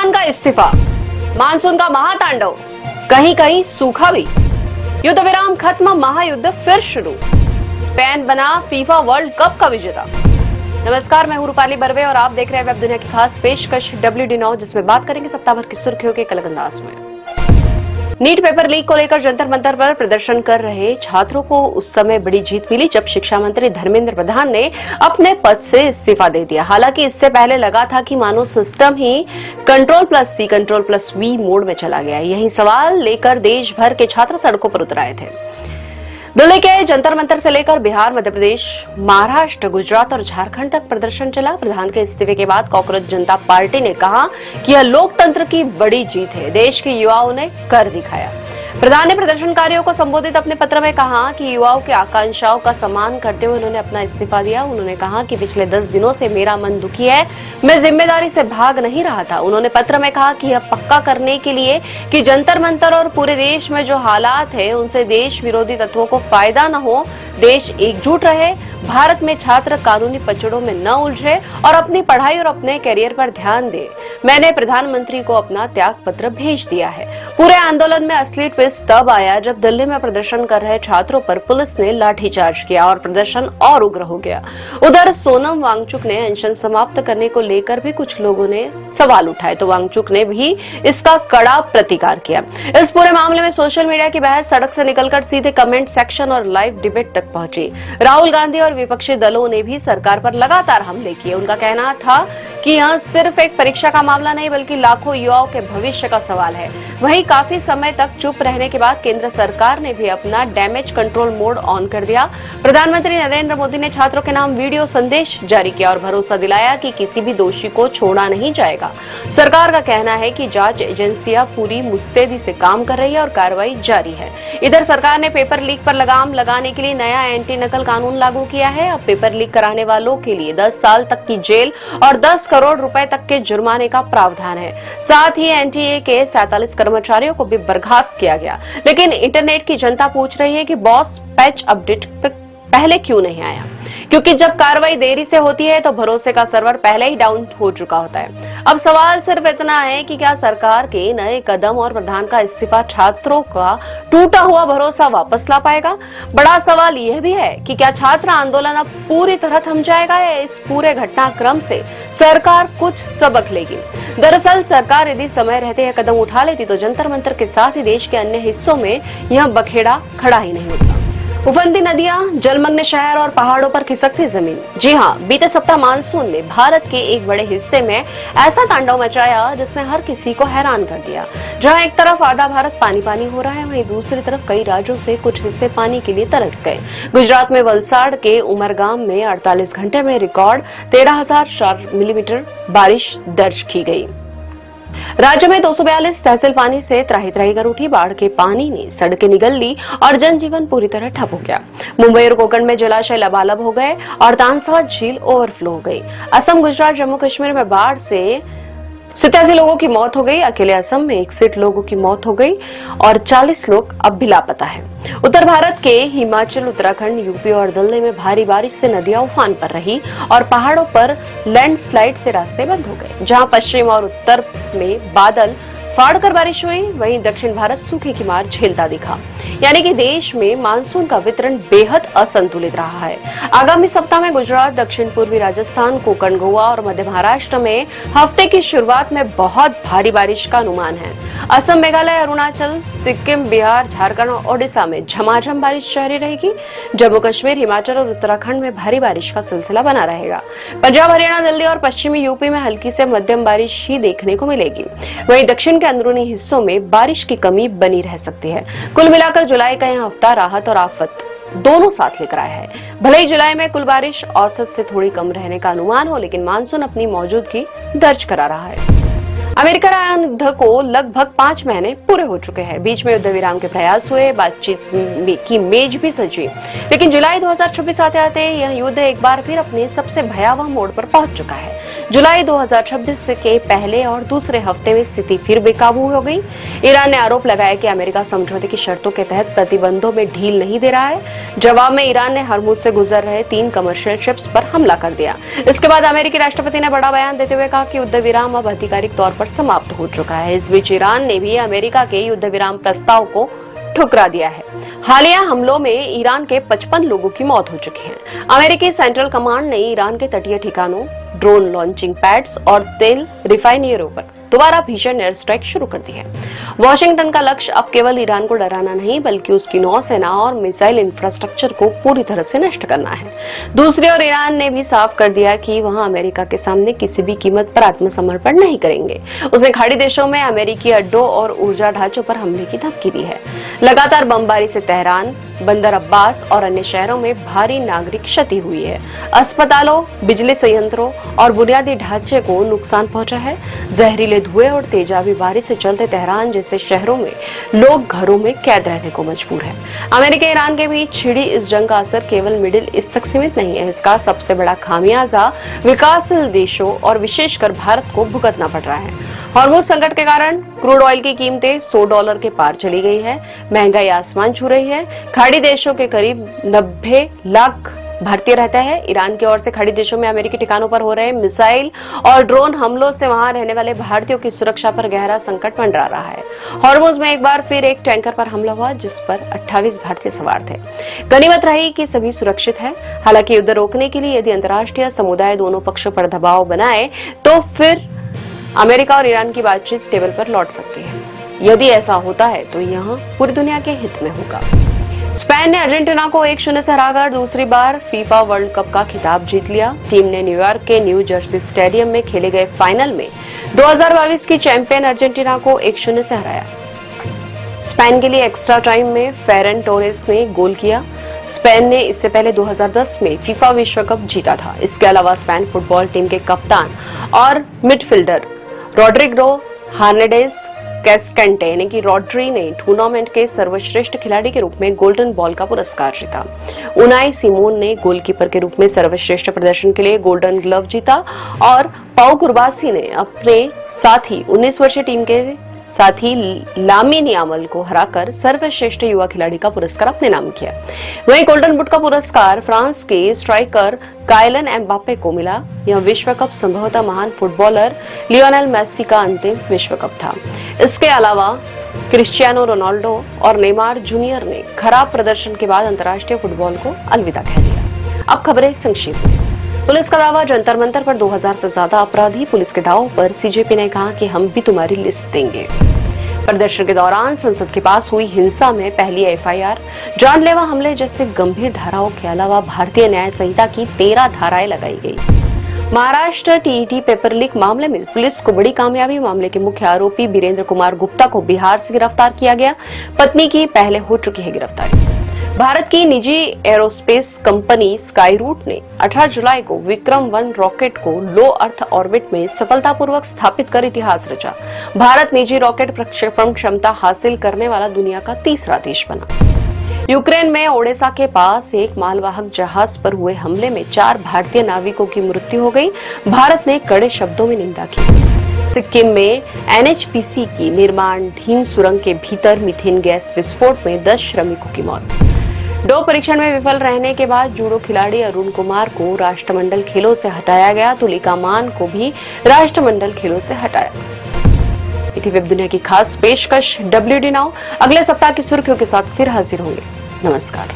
प्रधान का इस्तीफा, मानसून का महातांडव, कहीं कहीं सूखा भी, युद्ध विराम खत्म, महायुद्ध फिर शुरू, स्पेन बना फीफा वर्ल्ड कप का विजेता। नमस्कार, मैं हूं रूपाली बर्वे और आप देख रहे हैं वेब दुनिया की खास पेशकश WD नाउ, जिसमें बात करेंगे सप्ताह भर की सुर्खियों के एक अलग अंदाज में। नीट पेपर लीक को लेकर जंतर मंतर पर प्रदर्शन कर रहे छात्रों को उस समय बड़ी जीत मिली जब शिक्षा मंत्री धर्मेंद्र प्रधान ने अपने पद से इस्तीफा दे दिया। हालांकि इससे पहले लगा था कि मानो सिस्टम ही Ctrl+C Ctrl+V मोड में चला गया। यही सवाल लेकर देश भर के छात्र सड़कों पर उतर आए थे। दिल्ली के जंतर मंतर से लेकर बिहार, मध्य प्रदेश, महाराष्ट्र, गुजरात और झारखंड तक प्रदर्शन चला। प्रधान के इस्तीफे के बाद कॉकरोच जनता पार्टी ने कहा कि यह लोकतंत्र की बड़ी जीत है, देश के युवाओं ने कर दिखाया। प्रधान ने प्रदर्शनकारियों को संबोधित अपने पत्र में कहा कि युवाओं की आकांक्षाओं का सम्मान करते हुए उन्होंने अपना इस्तीफा दिया। उन्होंने कहा कि पिछले 10 दिनों से मेरा मन दुखी है, मैं जिम्मेदारी से भाग नहीं रहा था। उन्होंने पत्र में कहा कि यह पक्का करने के लिए कि जंतर मंतर और पूरे देश में जो हालात है उनसे देश विरोधी तत्वों को फायदा न हो, देश एकजुट रहे, भारत में छात्र कानूनी पचड़ों में न उलझे और अपनी पढ़ाई और अपने करियर पर ध्यान दे। मैंने प्रधानमंत्री को अपना त्याग पत्र भेज दिया है। पूरे आंदोलन में असली ट्विस्ट तब आया जब दिल्ली में प्रदर्शन कर रहे छात्रों पर पुलिस ने लाठीचार्ज किया और प्रदर्शन और उग्र हो गया। उधर सोनम वांगचुक ने अनशन समाप्त करने को लेकर भी कुछ लोगों ने सवाल उठाए, तो वांगचुक ने भी इसका कड़ा प्रतिकार किया। इस पूरे मामले में सोशल मीडिया की बहस सड़क से निकलकर सीधे कमेंट सेक्शन और लाइव डिबेट तक पहुंची। राहुल गांधी और विपक्षी दलों ने भी सरकार पर लगातार हमले किए। उनका कहना था कि यह सिर्फ एक परीक्षा का मामला नहीं बल्कि लाखों युवाओं के भविष्य का सवाल है। वहीं काफी समय तक चुप रहने के बाद केंद्र सरकार ने भी अपना डैमेज कंट्रोल मोड ऑन कर दिया। प्रधानमंत्री नरेंद्र मोदी ने छात्रों के नाम वीडियो संदेश जारी किया और भरोसा दिलाया कि किसी भी दोषी को छोड़ा नहीं जाएगा। सरकार का कहना है कि जांच एजेंसियां पूरी मुस्तैदी से काम कर रही है और कार्रवाई जारी है। इधर सरकार ने पेपर लीक पर लगाम लगाने के लिए नया एंटी नकल कानून लागू किया है। अब पेपर लीक कराने वालों के लिए 10 साल तक की जेल और 10 करोड़ रुपए तक के जुर्माने का प्रावधान है। साथ ही NTA के 47 कर्मचारियों को भी बर्खास्त किया गया। लेकिन इंटरनेट की जनता पूछ रही है कि बॉस पैच अपडेट पहले क्यों नहीं आया, क्योंकि जब कार्रवाई देरी से होती है तो भरोसे का सर्वर पहले ही डाउन हो चुका होता है। अब सवाल सिर्फ इतना है कि क्या सरकार के नए कदम और प्रधान का इस्तीफा छात्रों का टूटा हुआ भरोसा वापस ला पाएगा। बड़ा सवाल यह भी है कि क्या छात्र आंदोलन अब पूरी तरह थम जाएगा या इस पूरे घटनाक्रम से सरकार कुछ सबक लेगी। दरअसल सरकार यदि समय रहते यह कदम उठा लेती तो जंतर मंतर के साथ ही देश के अन्य हिस्सों में यह बखेड़ा खड़ा ही नहीं होता। उफनती नदियां, जलमग्न शहर और पहाड़ों पर खिसकती जमीन। जी हां, बीते सप्ताह मानसून ने भारत के एक बड़े हिस्से में ऐसा तांडव मचाया जिसने हर किसी को हैरान कर दिया। जहां एक तरफ आधा भारत पानी पानी हो रहा है, वहीं दूसरी तरफ कई राज्यों से कुछ हिस्से पानी के लिए तरस गए। गुजरात में वलसाड़ के उमरगाम में 48 घंटे में रिकॉर्ड 13,004 मिलीमीटर बारिश दर्ज की गई। राज्य में 242 तहसील पानी से त्राही त्राही कर उठी। बाढ़ के पानी ने सड़कें निगल ली और जनजीवन पूरी तरह ठप हो गया। मुंबई और कोंकण में जलाशय लबालब हो गए और तानसा झील ओवरफ्लो हो गई। असम, गुजरात, जम्मू कश्मीर में बाढ़ से 87 लोगों की मौत हो गई। अकेले असम में 61 लोगों की मौत हो गई और 40 लोग अब भी लापता हैं। उत्तर भारत के हिमाचल, उत्तराखंड, यूपी और दिल्ली में भारी बारिश से नदियां उफान पर रही और पहाड़ों पर लैंडस्लाइड से रास्ते बंद हो गए। जहां पश्चिम और उत्तर में बादल फाड़कर बारिश हुई, वहीं दक्षिण भारत सूखे की मार झेलता दिखा। यानी कि देश में मानसून का वितरण बेहद असंतुलित रहा है। आगामी सप्ताह में गुजरात, दक्षिण पूर्वी राजस्थान, कोंकण, गोवा और मध्य महाराष्ट्र में हफ्ते की शुरुआत में बहुत भारी बारिश का अनुमान है। असम, मेघालय, अरुणाचल, सिक्किम, बिहार, झारखंड और ओडिशा में झमाझम बारिश जारी रहेगी। जम्मू कश्मीर, हिमाचल और उत्तराखंड में भारी बारिश का सिलसिला बना रहेगा। पंजाब, हरियाणा, दिल्ली और पश्चिमी यूपी में हल्की से मध्यम बारिश ही देखने को मिलेगी। वहीं दक्षिण के अंदरूनी हिस्सों में बारिश की कमी बनी रह सकती है। कुल मिलाकर जुलाई का यह हफ्ता राहत और आफत दोनों साथ लेकर आया है। भले ही जुलाई में कुल बारिश औसत से थोड़ी कम रहने का अनुमान हो, लेकिन मानसून अपनी मौजूदगी दर्ज करा रहा है। अमेरिका युद्ध को लगभग 5 महीने पूरे हो चुके हैं। बीच में युद्ध विराम के प्रयास हुए, बातचीत की मेज भी सजी, लेकिन जुलाई 2026 आते आते यह युद्ध एक बार फिर अपने सबसे भयावह मोड़ पर पहुंच चुका है। जुलाई 2026 के पहले और दूसरे हफ्ते में स्थिति फिर बेकाबू हो गई। ईरान ने आरोप लगाया कि अमेरिका समझौते की शर्तों के तहत प्रतिबंधों में ढील नहीं दे रहा है। जवाब में ईरान ने हरमुज से गुजर रहे 3 कमर्शियल शिप्स पर हमला कर दिया। इसके बाद अमेरिकी राष्ट्रपति ने बड़ा बयान देते हुए कहा कि युद्ध विराम अब आधिकारिक तौर पर पर समाप्त हो चुका है। इस बीच ईरान ने भी अमेरिका के युद्ध विराम प्रस्ताव को ठुकरा दिया है। हालिया हमलों में ईरान के 55 लोगों की मौत हो चुकी है। अमेरिकी सेंट्रल कमांड ने ईरान के तटीय ठिकानों, ड्रोन लॉन्चिंग पैड्स और तेल रिफाइनरियों पर दोबारा भीषण एयर स्ट्राइक शुरू कर दी है। वॉशिंगटन का लक्ष्य अब केवल ईरान को डराना नहीं बल्कि उसकी नौसेना और मिसाइल इंफ्रास्ट्रक्चर को पूरी तरह से नष्ट करना है। दूसरी ओर ईरान ने भी साफ कर दिया कि वह अमेरिका के सामने किसी भी कीमत पर आत्मसमर्पण नहीं करेंगे। उसने खाड़ी देशों में अमेरिकी अड्डों और ऊर्जा ढांचों पर हमले की धमकी दी है। लगातार बमबारी से तेहरान, बंदर अब्बास और अन्य शहरों में भारी नागरिक क्षति हुई है। अस्पतालों, बिजली संयंत्रों और बुनियादी ढांचे को नुकसान पहुंचा है। जहरीले धुएं और तेजाबी बारिश से चलते तेहरान जैसे शहरों में लोग घरों में कैद रहने को मजबूर है। अमेरिका ईरान के बीच छिड़ी इस जंग का असर केवल मिडिल ईस्ट तक सीमित नहीं है। इसका सबसे बड़ा खामियाजा विकासशील देशों और विशेषकर भारत को भुगतना पड़ रहा है। हॉर्मुज संकट के कारण क्रूड ऑयल की कीमतें $100 के पार चली गई है। महंगाई आसमान छू रही है। खाड़ी देशों के करीब 90 लाख भारतीय रहता है। ईरान की ओर से खाड़ी देशों में अमेरिकी ठिकानों पर हो रहे मिसाइल और ड्रोन हमलों से वहां रहने वाले भारतीयों की सुरक्षा पर गहरा संकट मंडरा रहा है। हॉर्मुज में एक बार फिर एक टैंकर पर हमला हुआ जिस पर 28 भारतीय सवार थे। गनीमत रही कि सभी सुरक्षित है। हालांकि युद्ध रोकने के लिए यदि अंतर्राष्ट्रीय समुदाय दोनों पक्षों पर दबाव बनाए तो फिर अमेरिका और ईरान की बातचीत टेबल पर लौट सकती है। यदि ऐसा होता है तो यह पूरी दुनिया के हित में होगा। स्पेन ने अर्जेंटीना को 1-0 से हराकर दूसरी बार फीफा वर्ल्ड कप का खिताब जीत लिया। टीम ने न्यूयॉर्क के न्यू जर्सी स्टेडियम में खेले गए फाइनल में 2022 की चैंपियन अर्जेंटीना को 1-0 से हराया। स्पेन के लिए एक्स्ट्रा टाइम में फेरन टोरेस ने गोल किया। स्पेन ने इससे पहले 2010 में फीफा विश्व कप जीता था। इसके अलावा स्पेन फुटबॉल टीम के कप्तान और मिडफील्डर रॉड्रिगो हार्नेडेस कैस्केंटे यानी कि रॉड्री ने टूर्नामेंट के सर्वश्रेष्ठ खिलाड़ी के रूप में गोल्डन बॉल का पुरस्कार जीता। उनाई सिमोन ने गोलकीपर के रूप में सर्वश्रेष्ठ प्रदर्शन के लिए गोल्डन ग्लव जीता और पाउ कुर्बासी ने अपने साथी 19 वर्षीय टीम के साथी लामिन यामाल को हराकर सर्वश्रेष्ठ युवा खिलाड़ी का पुरस्कार अपने नाम किया। वहीं गोल्डन बूट का पुरस्कार फ्रांस के स्ट्राइकर काइलन एम्बापे को मिला। यह विश्व कप संभवतः महान फुटबॉलर लियोनेल मेसी का अंतिम विश्व कप था। इसके अलावा क्रिस्टियानो रोनाल्डो और नेमार जूनियर ने खराब प्रदर्शन के बाद अंतर्राष्ट्रीय फुटबॉल को अलविदा कह दिया। अब खबरें संक्षिप्त में। पुलिस का दावा, जंतर मंतर पर 2000 से ज्यादा अपराधी। पुलिस के दावों पर सीजेपी ने कहा कि हम भी तुम्हारी लिस्ट देंगे। प्रदर्शन के दौरान संसद के पास हुई हिंसा में पहली एफआईआर। जानलेवा हमले जैसे गंभीर धाराओं के अलावा भारतीय न्याय संहिता की 13 धाराएं लगाई गई। महाराष्ट्र टीईटी पेपर लीक मामले में पुलिस को बड़ी कामयाबी। मामले के मुख्य आरोपी वीरेंद्र कुमार गुप्ता को बिहार से गिरफ्तार किया गया। पत्नी की पहले हो चुकी है गिरफ्तारी। भारत की निजी एरोस्पेस कंपनी स्काई रूट ने 18 जुलाई को विक्रम-1 रॉकेट को लो अर्थ ऑर्बिट में सफलतापूर्वक स्थापित कर इतिहास रचा। भारत निजी रॉकेट प्रक्षेपण क्षमता हासिल करने वाला दुनिया का तीसरा देश बना। यूक्रेन में ओडेसा के पास एक मालवाहक जहाज पर हुए हमले में 4 भारतीय नाविकों की मृत्यु हो गई। भारत ने कड़े शब्दों में निंदा की। सिक्किम में एनएचपीसी की निर्माणाधीन सुरंग के भीतर मीथेन गैस विस्फोट में 10 श्रमिकों की मौत। डो परीक्षण में विफल रहने के बाद जूडो खिलाड़ी अरुण कुमार को राष्ट्रमंडल खेलों से हटाया गया। तुलिका मान को भी राष्ट्रमंडल खेलों से हटाया। इतनी वेब दुनिया की खास पेशकश WD नाउ अगले सप्ताह की सुर्खियों के साथ फिर हाजिर होंगे। नमस्कार।